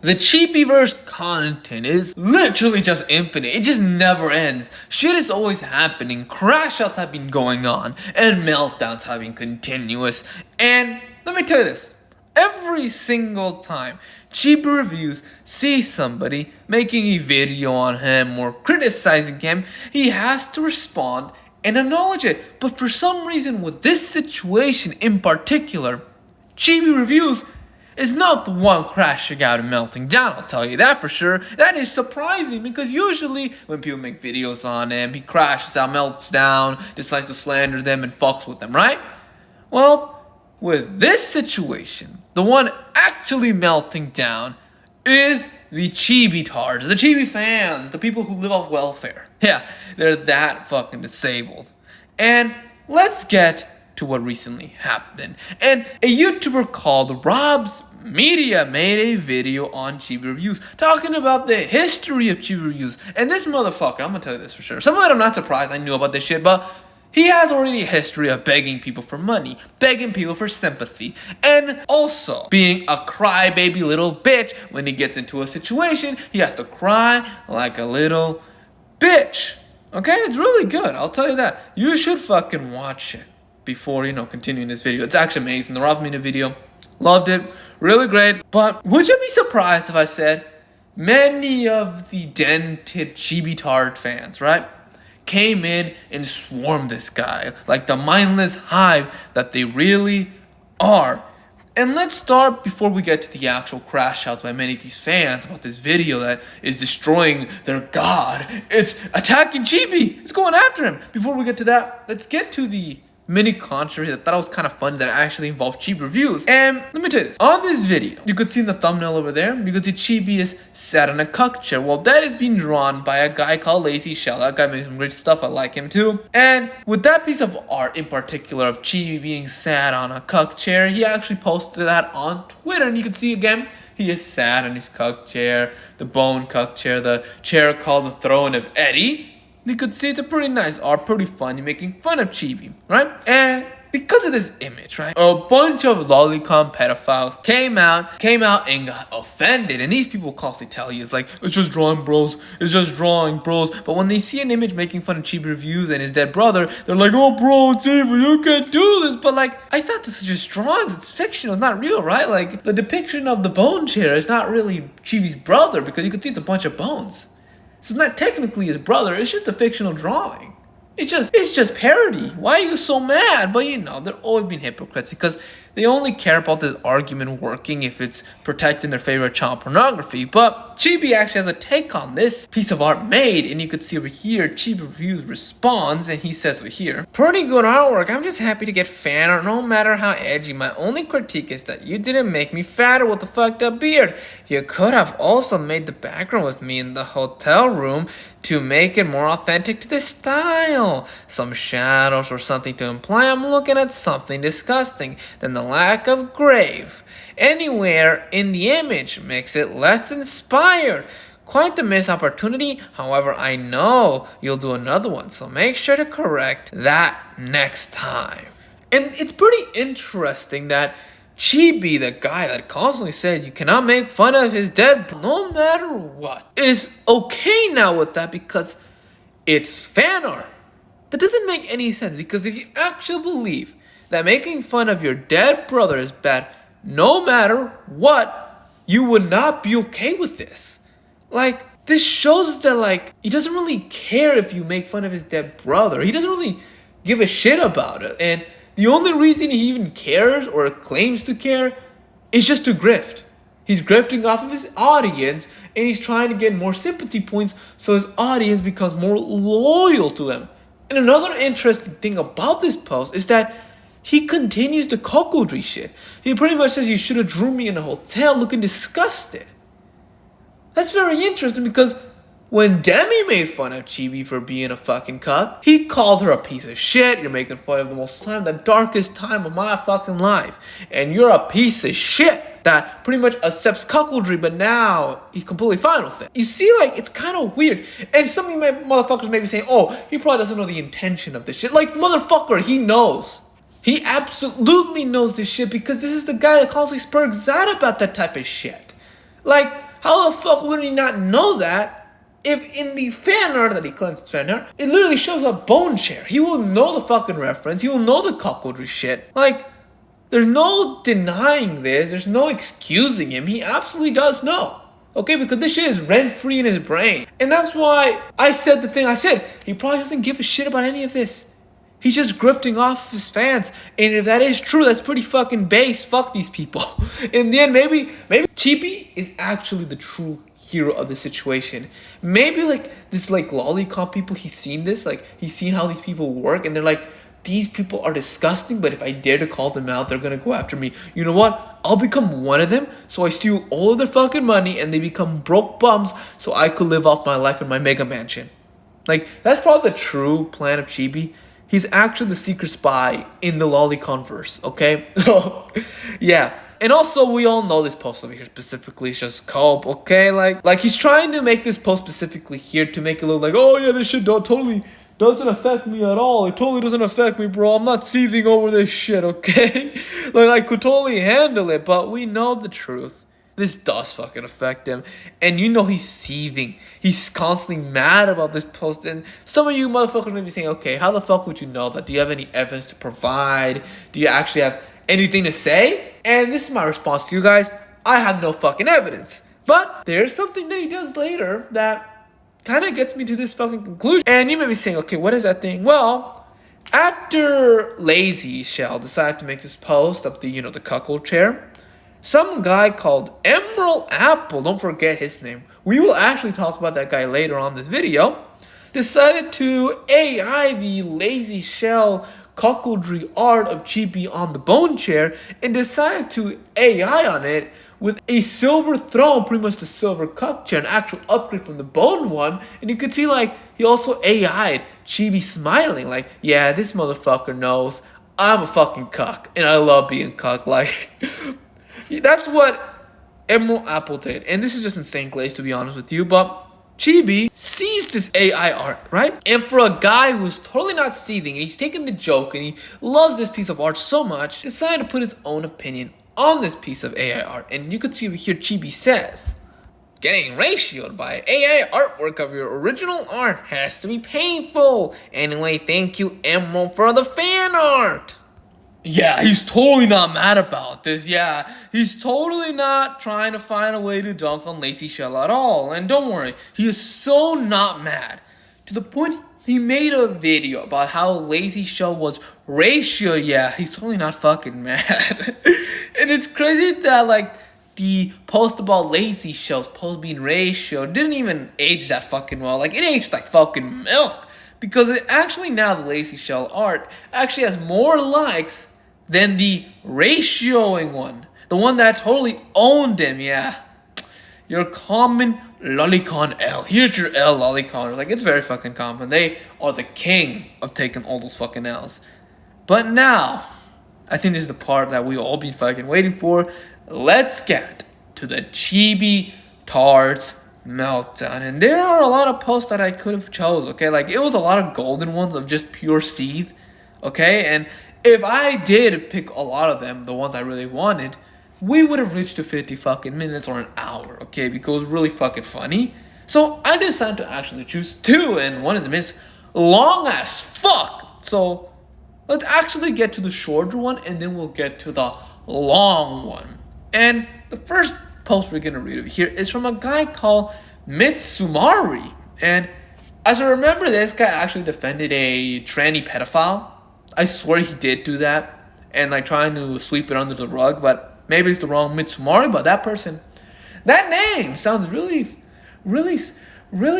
The Chibiverse content is literally just infinite. It just never ends. Shit is always happening. Crash outs have been going on. And meltdowns have been continuous. And let me tell you this. Every single time Chibi Reviews sees somebody making a video on him or criticizing him, he has to respond and acknowledge it. But for some reason with this situation in particular, Chibi Reviews is not the one crashing out and melting down, I'll tell you that for sure. That is surprising because usually when people make videos on him, he crashes out, melts down, decides to slander them and fucks with them, right? Well, with this situation, the one actually melting down is the Chibi-tards, the Chibi fans, the people who live off welfare. Yeah, they're that fucking disabled. And let's get to what recently happened. And a YouTuber called Rob's Media made a video on Chibi Reviews talking about the history of Chibi Reviews. And this motherfucker, I'm gonna tell you this for sure. Some of it I'm not surprised I knew about this shit, but he has already a history of begging people for money, begging people for sympathy, and also being a crybaby little bitch. When he gets into a situation, he has to cry like a little bitch. Okay, it's really good, I'll tell you that. You should fucking watch it before, continuing this video. It's actually amazing. The Rob Mina video, loved it, really great. But would you be surprised if I said many of the dented Chibi-tard fans, right, came in and swarmed this guy like the mindless hive that they really are? And let's start before we get to the actual crash outs by many of these fans about this video that is destroying their god. It's attacking Chibi. It's going after him. Before we get to that, let's get to the mini controversy that I thought was kind of fun that actually involved Chibi Reviews. And let me tell you this. On this video, you could see in the thumbnail over there, you could see Chibi is sat in a cuck chair. Well, that is being drawn by a guy called Lazy Shell. That guy makes some great stuff. I like him too. And with that piece of art in particular of Chibi being sat on a cuck chair, he actually posted that on Twitter. And you can see again, he is sat in his cuck chair, the bone cuck chair, the chair called the throne of Eddie. You could see it's a pretty nice art, pretty funny, making fun of Chibi, right? And because of this image, right, a bunch of lolicon pedophiles came out and got offended. And these people constantly tell you, it's like, it's just drawing, bros. It's just drawing, bros. But when they see an image making fun of Chibi Reviews and his dead brother, they're like, oh, bro, Chibi, you can't do this. But like, I thought this is just drawings. It's fictional. It's not real, right? Like, the depiction of the bone chair is not really Chibi's brother because you can see it's a bunch of bones. It's not technically his brother, it's just a fictional drawing. It's just parody. Why are you so mad? But they're always being hypocrites because they only care about this argument working if it's protecting their favorite child pornography. But Chibi actually has a take on this piece of art made, and you could see over here, Chibi Reviews responds, and he says over here, pretty good artwork. I'm just happy to get fan art no matter how edgy. My only critique is that you didn't make me fatter with the fucked up beard. You could have also made the background with me in the hotel room to make it more authentic to the style. Some shadows or something to imply I'm looking at something disgusting. Then the lack of grave anywhere in the image makes it less inspired. Quite the missed opportunity. However, I know you'll do another one, so make sure to correct that next time. And it's pretty interesting that Chibi, the guy that constantly says you cannot make fun of his dead no matter what, is okay now with that because it's fan art. That doesn't make any sense because if you actually believe that making fun of your dead brother is bad no matter what, you would not be okay with this. Like, this shows that, like, he doesn't really care if you make fun of his dead brother. He doesn't really give a shit about it. And the only reason he even cares or claims to care is just to grift. He's grifting off of his audience and he's trying to get more sympathy points so his audience becomes more loyal to him. And another interesting thing about this post is that he continues the cuckoldry shit. He pretty much says you should have drew me in a hotel looking disgusted. That's very interesting because when Demi made fun of Chibi for being a fucking cuck, he called her a piece of shit. You're making fun of the darkest time of my fucking life. And you're a piece of shit that pretty much accepts cuckoldry, but now he's completely fine with it. You see, like, it's kind of weird. And some of you motherfuckers may be saying, oh, he probably doesn't know the intention of this shit. Like, motherfucker, he knows. He absolutely knows this shit because this is the guy that constantly spurgs out about that type of shit. Like, How the fuck would he not know that? If in the fan art that he claims is fan art, it literally shows a bone chair. He will know the fucking reference. He will know the cuckoldry shit. Like, there's no denying this. There's no excusing him. He absolutely does know. Okay, because this shit is rent-free in his brain. And that's why I said the thing I said. He probably doesn't give a shit about any of this. He's just grifting off his fans. And if that is true, that's pretty fucking base. Fuck these people. In the end, maybe Chibi is actually the true hero of the situation. Maybe like this like lolicon people, he's seen this, like he's seen how these people work, and they're like, these people are disgusting, but if I dare to call them out, they're gonna go after me. You know what? I'll become one of them, so I steal all of their fucking money and they become broke bums so I could live off my life in my mega mansion. Like, that's probably the true plan of Chibi. He's actually the secret spy in the Loliconverse, okay? So, yeah. And also, we all know this post over here specifically is just cope, okay? Like he's trying to make this post specifically here to make it look like, oh yeah, this shit totally doesn't affect me at all. It totally doesn't affect me, bro. I'm not seething over this shit, okay? Like, I could totally handle it, but we know the truth. This does fucking affect him. And you know he's seething. He's constantly mad about this post. And some of you motherfuckers may be saying, okay, how the fuck would you know that? Do you have any evidence to provide? Do you actually have anything to say? And this is my response to you guys. I have no fucking evidence. But there's something that he does later that kind of gets me to this fucking conclusion. And you may be saying, okay, what is that thing? Well, after Lazy Shell decided to make this post of the, the cuckold chair, some guy called Emerald Apple, don't forget his name, we will actually talk about that guy later on this video, decided to AI the Lazy Shell cuckoldry art of Chibi on the bone chair and decided to AI on it with a silver throne, pretty much the silver cuck chair, an actual upgrade from the bone one. And you could see, like, he also AI'd Chibi smiling, like, yeah, this motherfucker knows I'm a fucking cuck and I love being cuck. Like, that's what Emerald Apple did. And this is just insane glaze, to be honest with you, but Chibi sees this AI art, right? And for a guy who's totally not seething, and he's taking the joke, and he loves this piece of art so much, decided to put his own opinion on this piece of AI art. And you could see over here, Chibi says, getting ratioed by AI artwork of your original art has to be painful. Anyway, thank you, Emerald, for the fan art. Yeah, he's totally not mad about this. Yeah, he's totally not trying to find a way to dunk on Lazy Shell at all. And don't worry, he is so not mad. To the point he made a video about how Lazy Shell was ratioed. Yeah, he's totally not fucking mad. And it's crazy that, like, the post about Lazy Shell's post being ratioed didn't even age that fucking well. Like, it aged like fucking milk. Because it actually, now the Lazy Shell art actually has more likes than the ratioing one. The one that totally owned him, yeah. Your common lolicon L. Here's your L lolicon. Like, it's very fucking common. They are the king of taking all those fucking L's. But now, I think this is the part that we all been fucking waiting for. Let's get to the Chibi Tarts meltdown. And there are a lot of posts that I could have chose, okay? Like, it was a lot of golden ones of just pure seed, okay? And if I did pick a lot of them, the ones I really wanted, we would have reached to 50 fucking minutes or an hour, okay? Because it was really fucking funny. So I decided to actually choose two, and one of them is long as fuck. So let's actually get to the shorter one, and then we'll get to the long one. And the first post we're gonna read over here is from a guy called Mitsumari. And as I remember, this guy actually defended a tranny pedophile. I swear he did do that, and like trying to sweep it under the rug, but maybe it's the wrong Mitsumari. But that person, that name sounds really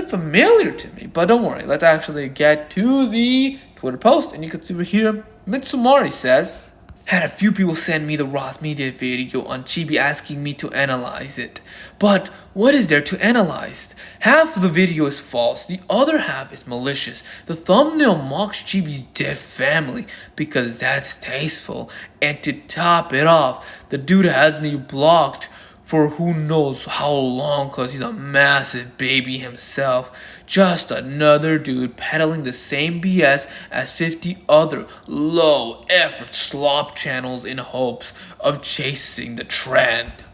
familiar to me. But don't worry, let's actually get to the Twitter post, and you can see over here, Mitsumari says, had a few people send me the Ross Media video on Chibi asking me to analyze it. But what is there to analyze? Half of the video is false, the other half is malicious. The thumbnail mocks Chibi's dead family because that's tasteful. And to top it off, the dude has me blocked for who knows how long cause he's a massive baby himself. Just another dude peddling the same BS as 50 other low-effort slop channels in hopes of chasing the trend.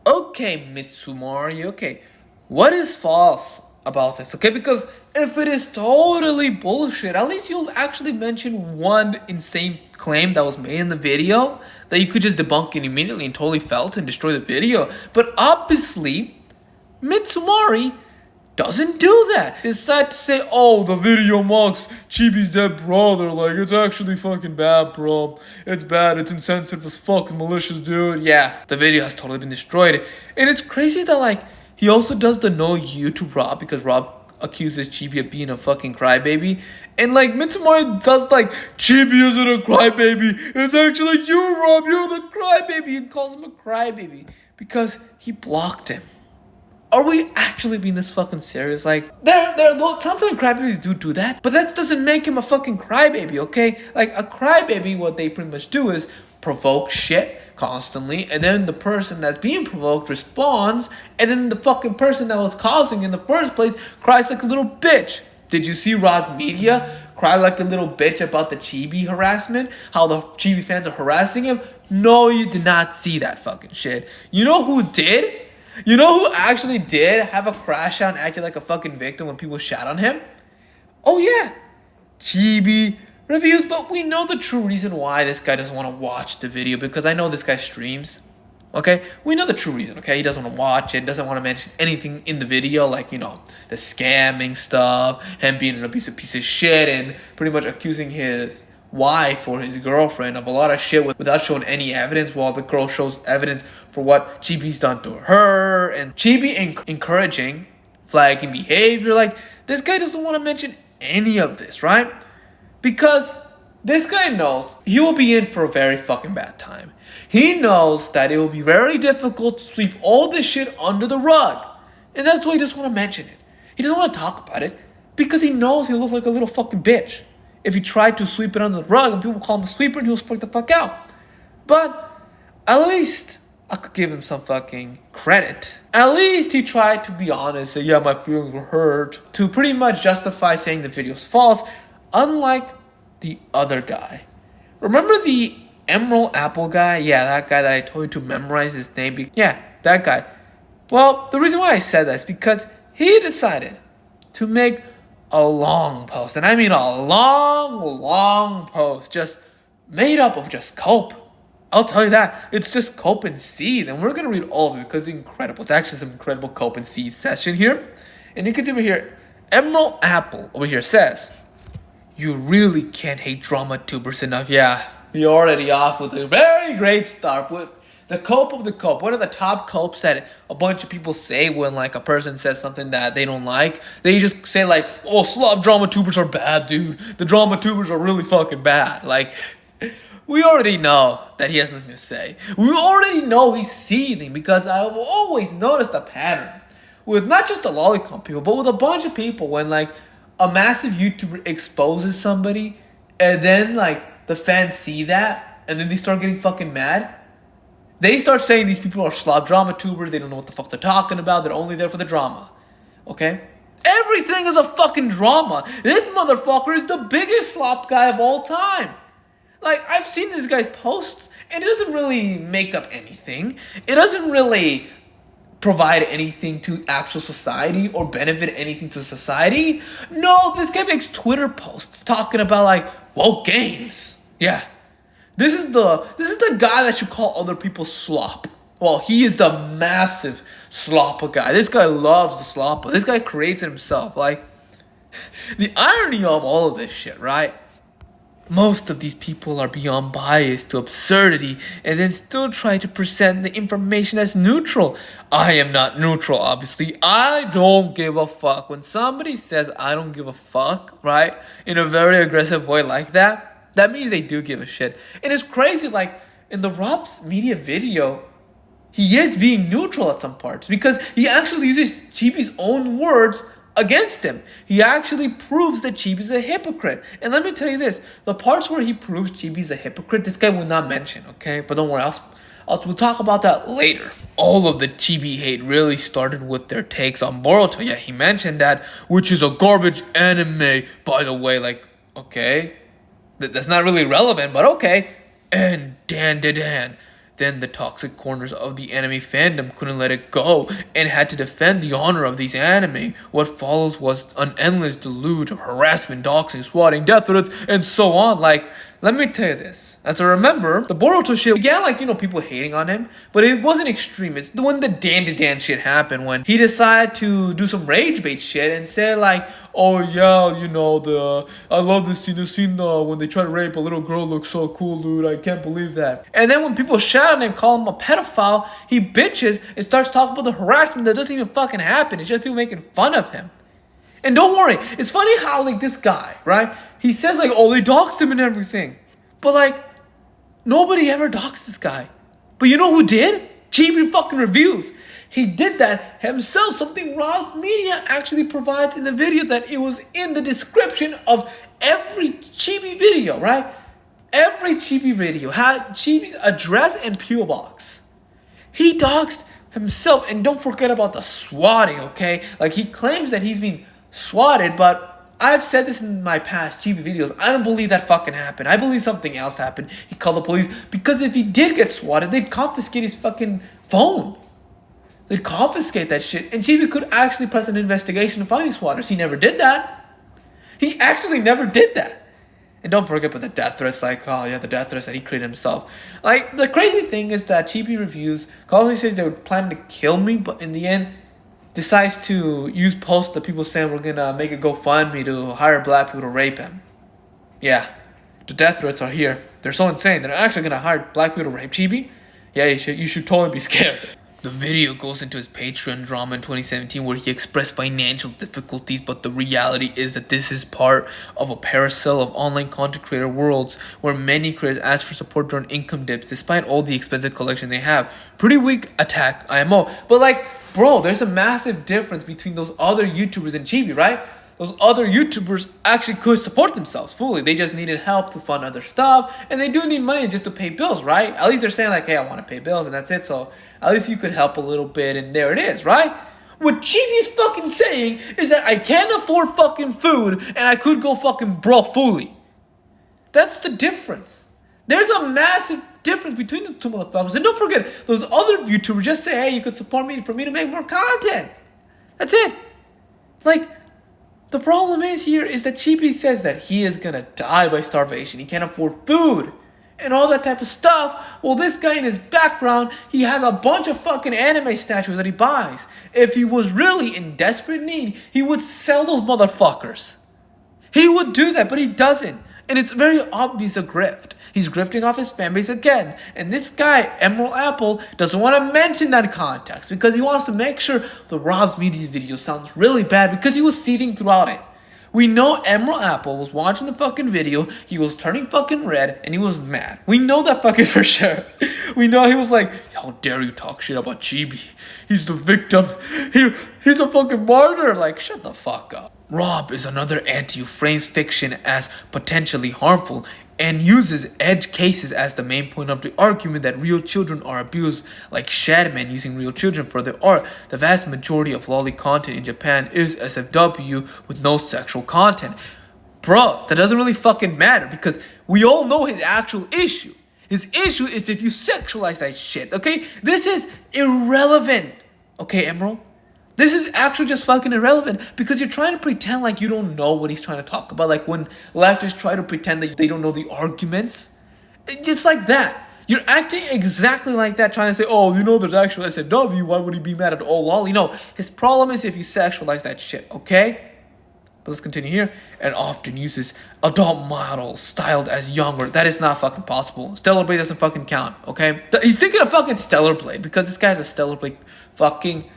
Okay, Mitsumari, okay. What is false about this, okay? Because if it is totally bullshit, at least you'll actually mention one insane claim that was made in the video that you could just debunk it immediately and totally felt and destroy the video. But obviously, Mitsumari doesn't do that. Decide to say, oh, the video mocks Chibi's dead brother. Like, it's actually fucking bad, bro. It's bad. It's insensitive as fucking malicious, dude. Yeah, the video has totally been destroyed. And it's crazy that, like, he also does the no you to Rob because Rob accuses Chibi of being a fucking crybaby. And, like, Mitsumari does, like, Chibi isn't a crybaby. It's actually you, Rob. You're the crybaby. And calls him a crybaby because he blocked him. Are we actually being this fucking serious? Like, there are times when crybabies do that, but that doesn't make him a fucking crybaby, okay? Like, a crybaby, what they pretty much do is provoke shit constantly, and then the person that's being provoked responds, and then the fucking person that was causing in the first place cries like a little bitch. Did you see Roz's media cry like a little bitch about the Chibi harassment? How the Chibi fans are harassing him? No, you did not see that fucking shit. You know who did? You know who actually did have a crash out and acted like a fucking victim when people shot on him? Oh yeah, Chibi reviews, but we know the true reason why this guy doesn't want to watch the video, because I know this guy streams, okay? We know the true reason, okay? He doesn't want to watch it, doesn't want to mention anything in the video, like, you know, the scamming stuff, him being an abusive piece of shit, and pretty much accusing his wife or his girlfriend of a lot of shit without showing any evidence, while the girl shows evidence for what Chibi's done to her, and Chibi encouraging flagging behavior. Like, this guy doesn't want to mention any of this, right? Because this guy knows he will be in for a very fucking bad time. He knows that it will be very difficult to sweep all this shit under the rug, and that's why he doesn't want to mention it. He doesn't want to talk about it because he knows he'll look like a little fucking bitch if he tried to sweep it under the rug, and people call him a sweeper, and he'll spark the fuck out. But at least I could give him some fucking credit. At least he tried to be honest, say, yeah, my feelings were hurt, to pretty much justify saying the video's false, unlike the other guy. Remember the Emerald Apple guy? Yeah, that guy that I told you to memorize his name. Yeah, that guy. Well, the reason why I said that is because he decided to make a long post, and I mean a long post, just made up of just cope. I'll tell you that. It's just cope and seethe, and we're going to read all of it because it's incredible. It's actually some incredible cope and seethe session here. And you can see over here, Emerald Apple over here says, you really can't hate drama tubers enough. Yeah, you're already off with a very great start with the cope of the cope. What are the top copes that a bunch of people say when, like, a person says something that they don't like? They just say, like, oh, slob drama tubers are bad, dude. The drama tubers are really fucking bad. Like, we already know that he has nothing to say. We already know he's seething because I've always noticed a pattern with not just the lolicon people, but with a bunch of people when, like, a massive YouTuber exposes somebody and then, like, the fans see that and then they start getting fucking mad. They start saying these people are slob drama tubers, they don't know what the fuck they're talking about, they're only there for the drama. Okay? Everything is a fucking drama. This motherfucker is the biggest slop guy of all time. Like, I've seen this guy's posts, and it doesn't really make up anything. It doesn't really provide anything to actual society or benefit anything to society. No, this guy makes Twitter posts talking about, like, woke games. Yeah. This is the guy that should call other people slop. Well, he is the massive slopper guy. This guy loves the slopper. This guy creates it himself. Like, the irony of all of this shit, right? Most of these people are beyond bias to absurdity and then still try to present the information as neutral. I am not neutral, obviously. I don't give a fuck. When somebody says I don't give a fuck, right, in a very aggressive way like that, that means they do give a shit. And it's crazy, like, in the Rob's media video, he is being neutral at some parts because he actually uses Chibi's own words against him. He actually proves that Chibi's a hypocrite. And let me tell you this, the parts where he proves Chibi's a hypocrite, this guy will not mention, okay? But don't worry, we'll talk about that later. All of the Chibi hate really started with their takes on Boruto. Yeah, he mentioned that, which is a garbage anime, by the way. Like, okay, that's not really relevant, but okay. And Dan. Then the toxic corners of the anime fandom couldn't let it go and had to defend the honor of these anime. What follows was an endless deluge of harassment, doxing, swatting, death threats, and so on. Like, let me tell you this. As I remember, the Boruto shit began like, people hating on him, but it wasn't extreme. It's when the Dan shit happened, when he decided to do some rage bait shit and say like, oh yeah, I love this scene, when they try to rape a little girl looks so cool, dude, I can't believe that. And then when people shout at him, call him a pedophile, he bitches and starts talking about the harassment that doesn't even fucking happen. It's just people making fun of him. And don't worry, it's funny how, like, this guy, right? He says, like, oh, they doxed him and everything. But, like, nobody ever doxed this guy. But you know who did? Chibi fucking reviews. He did that himself, something Rob's Media actually provides in the video, that it was in the description of every Chibi video, right? Every Chibi video had Chibi's address and P.O. box. He doxed himself, and don't forget about the swatting, okay? Like, he claims that he's been swatted, but I've said this in my past Chibi videos. I don't believe that fucking happened. I believe something else happened. He called the police, because if he did get swatted, they'd confiscate his fucking phone. They'd confiscate that shit, and Chibi could actually press an investigation to find these swatters. He never did that. He actually never did that. And don't forget about the death threats, like, oh yeah, the death threats that he created himself. Like, the crazy thing is that Chibi Reviews calmly says they were planning to kill me, but in the end, decides to use posts that people saying we're gonna make a GoFundMe to hire black people to rape him. Yeah, the death threats are here. They're so insane. They're actually gonna hire black people to rape Chibi? Yeah, you should totally be scared. The video goes into his Patreon drama in 2017 where he expressed financial difficulties, but the reality is that this is part of a carousel of online content creator worlds where many creators ask for support during income dips despite all the expensive collection they have. Pretty weak attack, IMO. But like, bro, there's a massive difference between those other YouTubers and Chibi, right? Those other YouTubers actually could support themselves fully. They just needed help to fund other stuff, and they do need money just to pay bills, right? At least they're saying like, hey, I want to pay bills, and that's it. So at least you could help a little bit, and there it is, right? What Chibi is fucking saying is that I can't afford fucking food, and I could go fucking broke fully. That's the difference. There's a massive difference between the two motherfuckers. And don't forget, those other YouTubers just say, hey, you could support me for me to make more content. That's it. Like, the problem is that Chibi says that he is gonna die by starvation. He can't afford food and all that type of stuff. Well, this guy in his background, he has a bunch of fucking anime statues that he buys. If he was really in desperate need, he would sell those motherfuckers. He would do that, but he doesn't. And it's very obvious a grift. He's grifting off his fanbase again. And this guy, Emerald Apple, doesn't want to mention that context because he wants to make sure the Rob's Media video sounds really bad because he was seething throughout it. We know Emerald Apple was watching the fucking video, he was turning fucking red, and he was mad. We know that fucking for sure. We know he was like, how dare you talk shit about Chibi? He's the victim. He's a fucking martyr. Like, shut the fuck up. Rob is another anti who frames fiction as potentially harmful and uses edge cases as the main point of the argument that real children are abused, like Shadman using real children for their art. The vast majority of lolly content in Japan is SFW with no sexual content. Bro, that doesn't really fucking matter because we all know his actual issue. His issue is if you sexualize that shit, okay? This is irrelevant, okay, Emerald? This is actually just fucking irrelevant because you're trying to pretend like you don't know what he's trying to talk about. Like when leftists try to pretend that they don't know the arguments. Just like that. You're acting exactly like that, trying to say, oh, there's actual SFW, why would he be mad at all lolly? No, his problem is if you sexualize that shit, okay? But let's continue here. And often uses adult models styled as younger. That is not fucking possible. Stellar Blade doesn't fucking count, okay? He's thinking of fucking Stellar Blade because this guy's a Stellar Blade fucking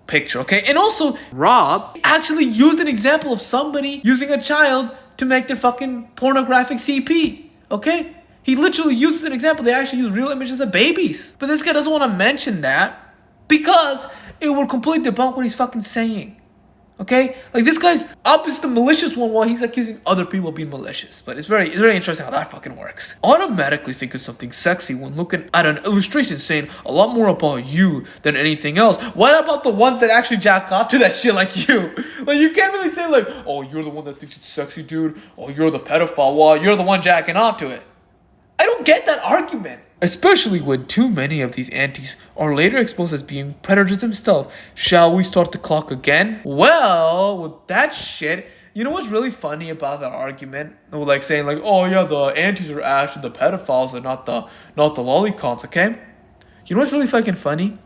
picture, okay? And also, Rob actually used an example of somebody using a child to make their fucking pornographic CP, okay? He literally uses an example. They actually use real images of babies. But this guy doesn't want to mention that because it would completely debunk what he's fucking saying. Okay? Like, this guy's obviously the malicious one while he's accusing other people of being malicious. But it's very interesting how that fucking works. Automatically think of something sexy when looking at an illustration saying a lot more about you than anything else. What about the ones that actually jack off to that shit like you? Like, you can't really say like, oh, you're the one that thinks it's sexy, dude. Oh, you're the pedophile. Well, you're the one jacking off to it. I don't get that argument. especially when too many of these antis are later exposed as being predators themselves. Shall we start the clock again? Well, with that shit, you know what's really funny about that argument? Like saying like, oh yeah, the antis are actually the pedophiles and not the lolicons, okay? You know what's really fucking funny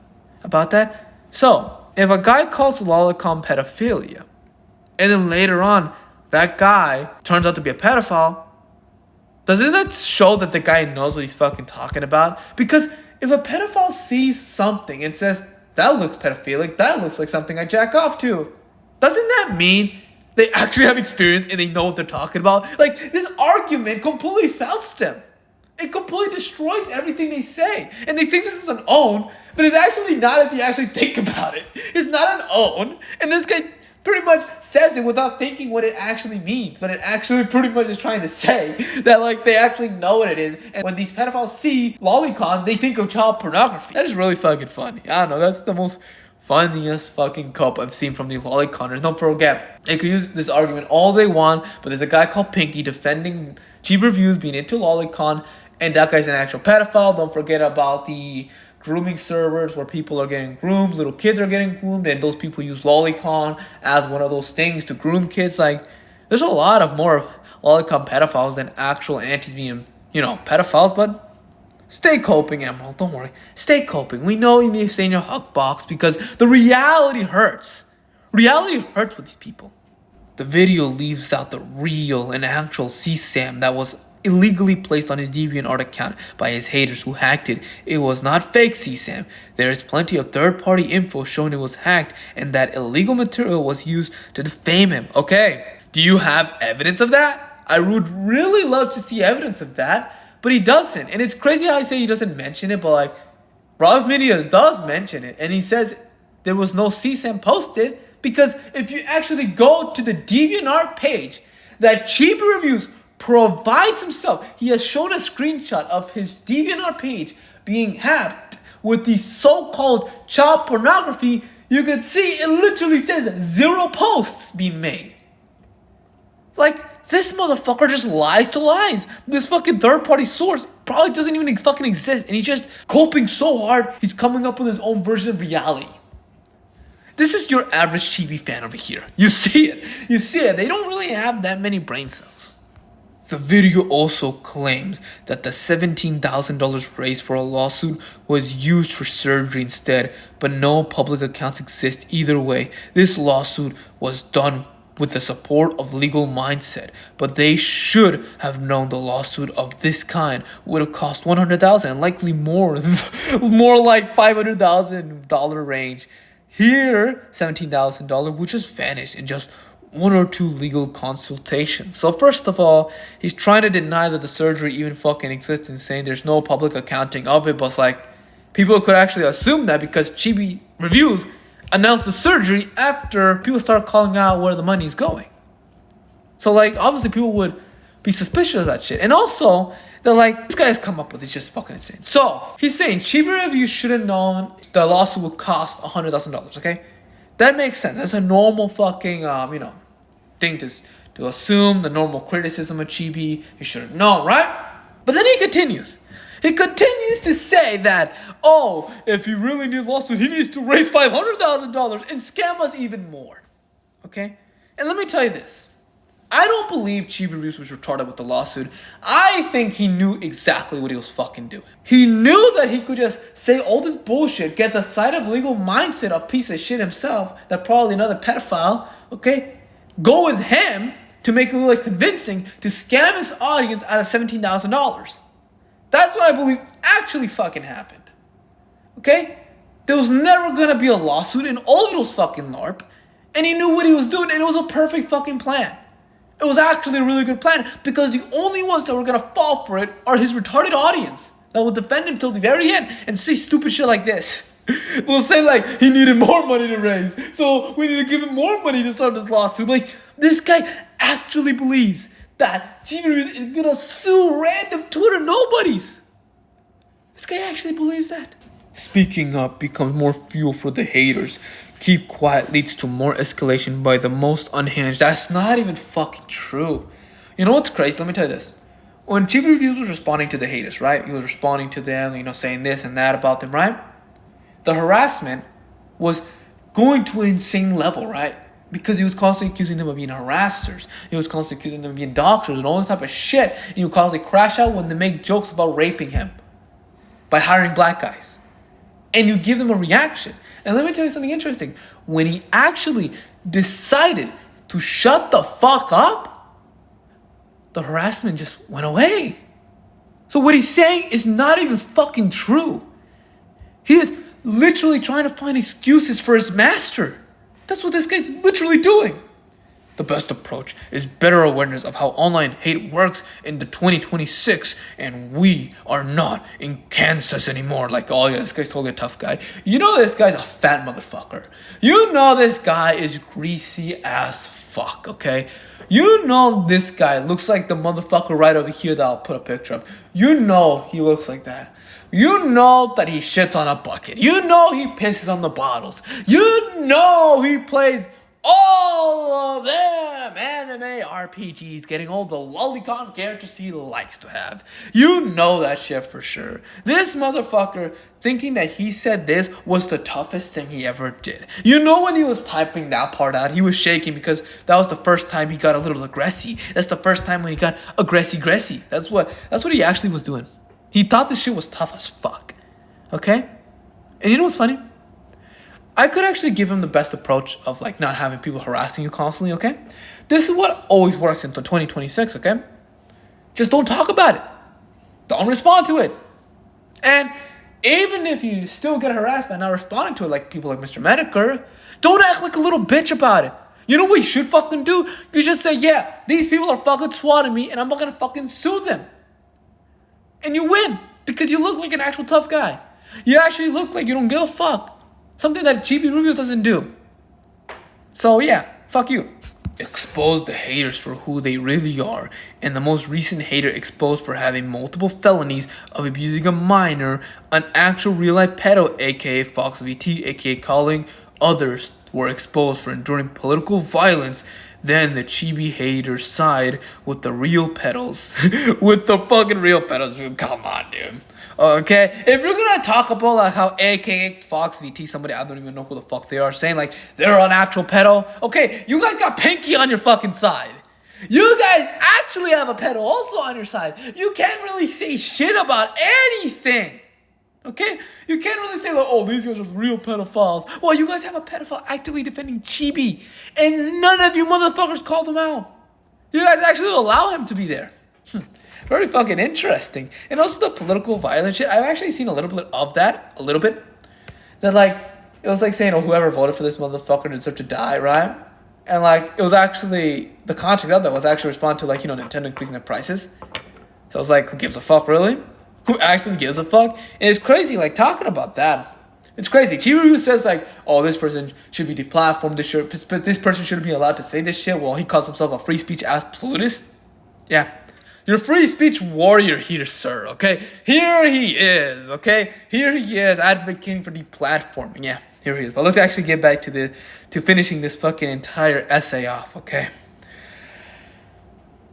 about that? So, if a guy calls lolicon pedophilia, and then later on, that guy turns out to be a pedophile, doesn't that show that the guy knows what he's fucking talking about? Because if a pedophile sees something and says, that looks pedophilic, that looks like something I jack off to, doesn't that mean they actually have experience and they know what they're talking about? Like, this argument completely fouts them. It completely destroys everything they say. And they think this is an own, but it's actually not if you actually think about it. It's not an own. And this guy pretty much says it without thinking what it actually means. But it actually pretty much is trying to say that, like, they actually know what it is. And when these pedophiles see lolicon, they think of child pornography. That is really fucking funny. I don't know. That's the most funniest fucking cup I've seen from the loliconers. Don't forget, they could use this argument all they want, but there's a guy called Pinky defending Chibi Reviews being into lolicon, and that guy's an actual pedophile. Don't forget about the grooming servers where people are getting groomed, little kids are getting groomed, and those people use lolicon as one of those things to groom kids. Like, there's a lot of more lolicon pedophiles than actual antis being, pedophiles, but stay coping, Emerald. Don't worry. Stay coping. We know you need to stay in your hug box because the reality hurts. Reality hurts with these people. The video leaves out the real and actual CSAM that was illegally placed on his DeviantArt account by his haters who hacked it. It was not fake CSAM. There is plenty of third-party info showing it was hacked and that illegal material was used to defame him. Okay, do you have evidence of that? I would really love to see evidence of that, but he doesn't. And it's crazy how I say he doesn't mention it, but like, Rob's Media does mention it, and he says there was no CSAM posted because if you actually go to the DeviantArt page that Chibi Reviews provides himself, he has shown a screenshot of his DeviantArt page being hacked with the so-called child pornography. You can see it literally says 0 posts being made. Like, this motherfucker just lies to lies. This fucking third-party source probably doesn't even fucking exist, and he's just coping so hard, he's coming up with his own version of reality. This is your average Chibi fan over here. You see it. You see it. They don't really have that many brain cells. The video also claims that the $17,000 raised for a lawsuit was used for surgery instead, but no public accounts exist either way. This lawsuit was done with the support of Legal Mindset, but they should have known the lawsuit of this kind would have cost $100,000 and likely more, more like $500,000 range. Here, $17,000 would just vanish in just 1 or 2 legal consultations. So first of all, he's trying to deny that the surgery even fucking exists and saying there's no public accounting of it, but it's like, people could actually assume that because Chibi Reviews announced the surgery after people start calling out where the money's going. So like, obviously people would be suspicious of that shit. And also, they're like, this guy has come up with is just fucking insane. So, he's saying Chibi Reviews should have known the lawsuit would cost $100,000, okay? That makes sense. That's a normal fucking, thing to assume, the normal criticism of Chibi. He should have known, right? But then he continues. He continues to say that, oh, if he really needs a lawsuit, he needs to raise $500,000 and scam us even more. Okay? And let me tell you this. I don't believe Chibi Reviews was retarded with the lawsuit. I think he knew exactly what he was fucking doing. He knew that he could just say all this bullshit, get the side of Legal Mindset a piece of shit himself, that probably another pedophile, okay? Go with him to make it look like convincing to scam his audience out of $17,000. That's what I believe actually fucking happened. Okay? There was never gonna be a lawsuit and all of it was fucking LARP. And he knew what he was doing and it was a perfect fucking plan. It was actually a really good plan because the only ones that were gonna fall for it are his retarded audience that will defend him till the very end and say stupid shit like this. We'll say like, he needed more money to raise, so we need to give him more money to start this lawsuit. Like, this guy actually believes that Chibi is gonna sue random Twitter nobodies. This guy actually believes that. Speaking up becomes more fuel for the haters. Keep quiet leads to more escalation by the most unhinged. That's not even fucking true. You know what's crazy? Let me tell you this. when Chibi Reviews was responding to the haters, right? He was responding to them, saying this and that about them, right? The harassment was going to an insane level, right? Because he was constantly accusing them of being harassers. He was constantly accusing them of being doxers and all this type of shit. And he would constantly crash out when they make jokes about raping him by hiring black guys. And you give them a reaction. And let me tell you something interesting. When he actually decided to shut the fuck up, the harassment just went away. So what he's saying is not even fucking true. He is literally trying to find excuses for his master. That's what this guy's literally doing. The best approach is better awareness of how online hate works in the 2026, and we are not in Kansas anymore. Like, oh yeah, this guy's totally a tough guy. You know this guy's a fat motherfucker. You know this guy is greasy as fuck, okay? You know this guy looks like the motherfucker right over here that I'll put a picture of. You know he looks like that. You know that he shits on a bucket. You know he pisses on the bottles. You know he plays all of them anime RPGs, getting all the lolicon characters he likes to have. You know that shit for sure. This motherfucker thinking that he said this was the toughest thing he ever did. You know when he was typing that part out, he was shaking because that was the first time he got a little aggressive. That's the first time when he got aggressy. That's what he actually was doing. He thought this shit was tough as fuck. Okay? And you know what's funny? I could actually give him the best approach of like not having people harassing you constantly, okay? This is what always works until 2026, okay? Just don't talk about it. Don't respond to it. And even if you still get harassed by not responding to it, like people like Mr. Medicare, don't act like a little bitch about it. You know what you should fucking do? You just say, yeah, these people are fucking swatting me and I'm not gonna fucking sue them. And you win because you look like an actual tough guy. You actually look like you don't give a fuck. Something that Chibi Reviews doesn't do. So yeah, fuck you. Expose the haters for who they really are. And the most recent hater exposed for having multiple felonies of abusing a minor, an actual real-life pedo, aka Fox VT, aka calling others, were exposed for enduring political violence. Then the Chibi haters side with the real pedos. With the fucking real pedos. Come on, dude. Okay, if you're gonna talk about like how aka Fox VT, somebody I don't even know who the fuck they are, saying like they're an actual pedo, okay, you guys got Pinky on your fucking side. You guys actually have a pedo also on your side. You can't really say shit about anything. Okay? You can't really say like, oh, these guys are real pedophiles. Well, you guys have a pedophile actively defending Chibi, and none of you motherfuckers called him out. You guys actually allow him to be there. Very fucking interesting. And also the political violence shit. I've actually seen a little bit of that. A little bit. That like, it was like saying, oh, whoever voted for this motherfucker deserved to die, right? And like, it was actually, the context of that was actually respond to like, Nintendo increasing their prices. So I was like, who gives a fuck, really? Who actually gives a fuck? And it's crazy, like, talking about that. It's crazy. Chibi says like, oh, this person should be deplatformed. This person shouldn't be allowed to say this shit. Well, he calls himself a free speech absolutist. Yeah. You're a free speech warrior here, sir, okay? Here he is, okay? Here he is advocating for deplatforming. Yeah, here he is. But let's actually get back to finishing this fucking entire essay off, okay?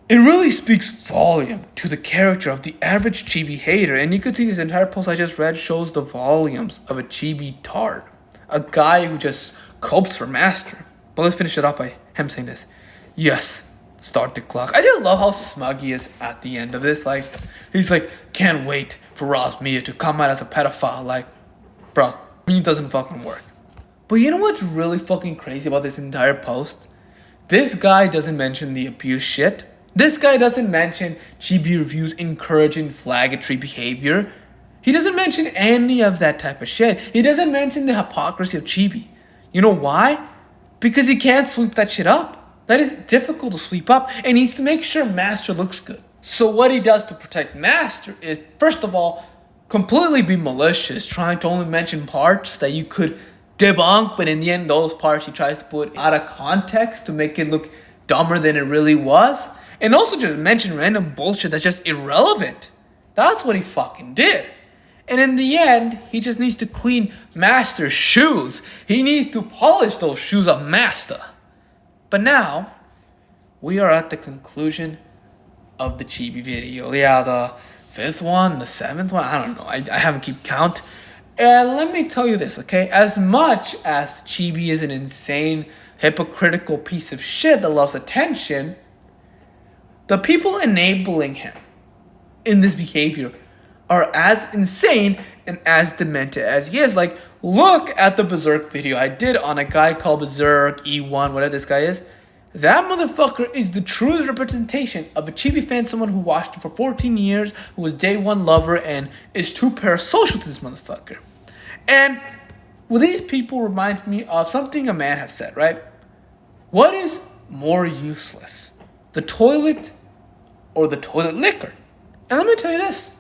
It really speaks volume to the character of the average Chibi hater, and you could see this entire post I just read shows the volumes of a Chibi tard. A guy who just copes for master. But let's finish it off by him saying this. Yes. Start the clock. I just love how smug he is at the end of this. Like, he's like, can't wait for Ross Mia to come out as a pedophile. Like, bro, it doesn't fucking work. But you know what's really fucking crazy about this entire post? This guy doesn't mention the abuse shit. This guy doesn't mention Chibi Reviews encouraging flaggatory behavior. He doesn't mention any of that type of shit. He doesn't mention the hypocrisy of Chibi. You know why? Because he can't sweep that shit up. That is difficult to sweep up, and he needs to make sure Master looks good. So what he does to protect Master is, first of all, completely be malicious, trying to only mention parts that you could debunk, but in the end, those parts he tries to put out of context to make it look dumber than it really was. And also just mention random bullshit that's just irrelevant. That's what he fucking did. And in the end, he just needs to clean Master's shoes. He needs to polish those shoes of Master. But now, we are at the conclusion of the Chibi video. Yeah, the 5th one, the 7th one, I don't know. I haven't keep count. And let me tell you this, okay? As much as Chibi is an insane, hypocritical piece of shit that loves attention, the people enabling him in this behavior are as insane and as demented as he is. Like, look at the Berserk video I did on a guy called Berserk E1, whatever this guy is. That motherfucker is the truest representation of a Chibi fan, someone who watched him for 14 years, who was day one lover, and is too parasocial to this motherfucker. And well, these people reminds me of something a man has said, right? What is more useless, the toilet or the toilet liquor? And let me tell you this.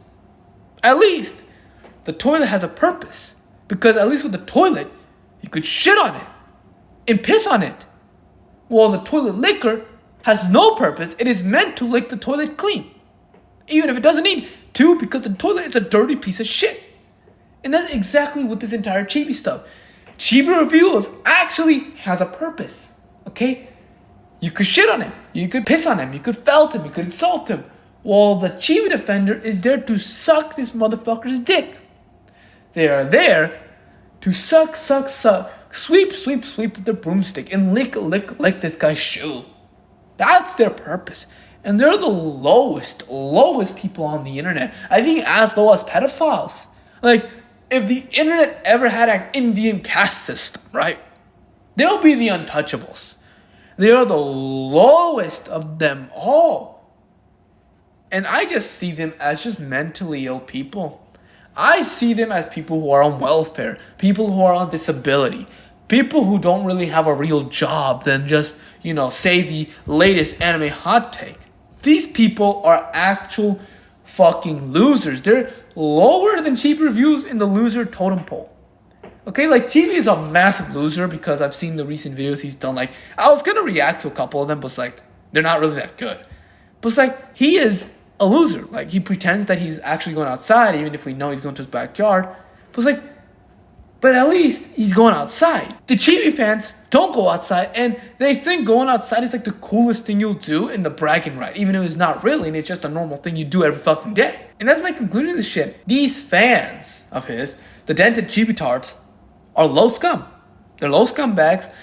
At least the toilet has a purpose. Because at least with the toilet, you could shit on it and piss on it. Well, the toilet liquor has no purpose. It is meant to lick the toilet clean. Even if it doesn't need to, because the toilet is a dirty piece of shit. And that's exactly what this entire Chibi stuff. Chibi Reviews actually has a purpose. Okay? You could shit on him. You could piss on him. You could felt him. You could insult him. Well, the Chibi Defender is there to suck this motherfucker's dick. They are there to suck, sweep with their broomstick and lick this guy's shoe. That's their purpose. And they're the lowest people on the internet. I think as low as pedophiles. Like, if the internet ever had an Indian caste system, right? They'll be the untouchables. They are the lowest of them all. And I just see them as just mentally ill people. I see them as people who are on welfare, people who are on disability, people who don't really have a real job than just, say the latest anime hot take. These people are actual fucking losers. They're lower than Chibi Reviews in the loser totem pole. Okay, like Chibi is a massive loser because I've seen the recent videos he's done. Like, I was gonna react to a couple of them, but it's like, they're not really that good. But it's like, he is a loser. Like, he pretends that he's actually going outside, even if we know he's going to his backyard. But it's like, but at least he's going outside. The Chibi fans don't go outside, and they think going outside is like the coolest thing you'll do in the bragging right, even if it's not really, and it's just a normal thing you do every fucking day. And that's my conclusion to this shit. These fans of his, the dented Chibi tarts, are low scum. They're low scumbags,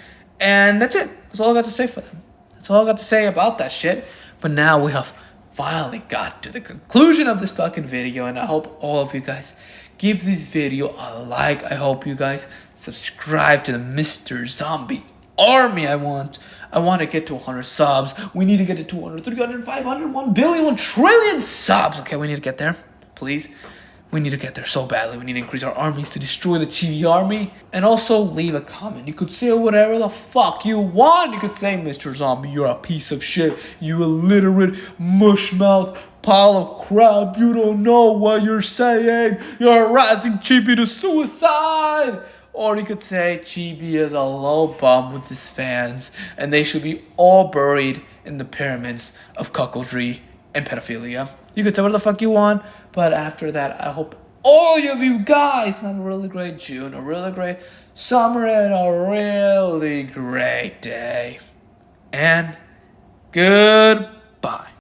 and that's it. That's all I got to say for them. That's all I got to say about that shit. But now we have finally got to the conclusion of this fucking video, and I hope all of you guys give this video a like. I hope you guys subscribe to the Mr. Zombie Army. I want to get to 100 subs. We need to get to 200, 300, 500, 1 billion, 1 trillion subs. Okay, we need to get there. Please. We need to get there so badly. We need to increase our armies to destroy the Chibi army. And also leave a comment. You could say whatever the fuck you want. You could say, Mr. Zombie, you're a piece of shit. You illiterate, mushmouth pile of crap. You don't know what you're saying. You're harassing Chibi to suicide. Or you could say Chibi is a low bum with his fans. And they should be all buried in the pyramids of cuckoldry and pedophilia. You could say whatever the fuck you want. But after that, I hope all of you guys have a really great June, a really great summer, and a really great day. And goodbye.